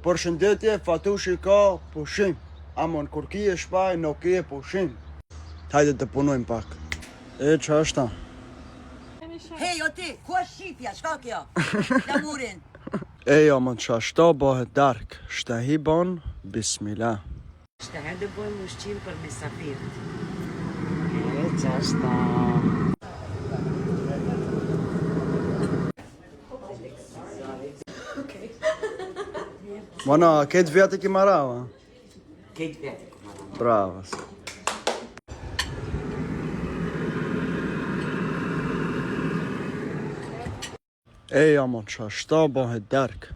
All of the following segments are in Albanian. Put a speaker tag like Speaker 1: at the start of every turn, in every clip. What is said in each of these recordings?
Speaker 1: Përshëndetje, Fatushi ka pushim. Amon, kur ki e shpaj, nuk ki e pushim. Hajde të punojmë pak. E, që është ta?
Speaker 2: Hej, o ti, ku është shqipja, shka kjo? Lamurin.
Speaker 1: E, amon, që ashto bëhet dark. Shtahi bon, bismillah.
Speaker 3: Shtaher dhe bojmë ushqim për misafirët. E, që është ta?
Speaker 1: Mana, këtë vjetë ki marava?
Speaker 3: Këtë vete ku marava.
Speaker 1: Bravas. Ej, amon, që ashto bëhet dark.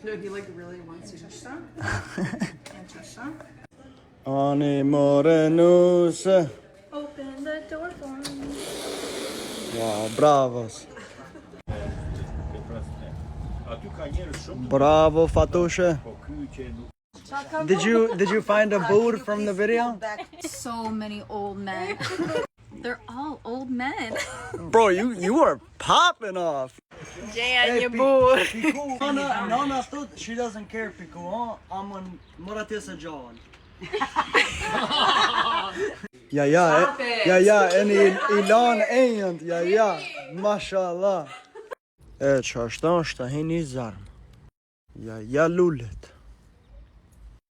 Speaker 4: No, he like really wants you to stop. And to stop.
Speaker 1: Ani morenuse.
Speaker 4: Open the door for me.
Speaker 1: Wow, bravas. Bravo, Fatushe. Did you find a boob from the video?
Speaker 5: So many old men. They're all old men.
Speaker 1: Bro, you are popping off.
Speaker 5: Jay and your boo.
Speaker 1: Piku, Nona thought she doesn't care, Piku, huh? I'm on Moratesa John. Ja, en Ilan Ejnd, ja, mashallah. E, që ashtë është të hini zarmë. Ja, lullet.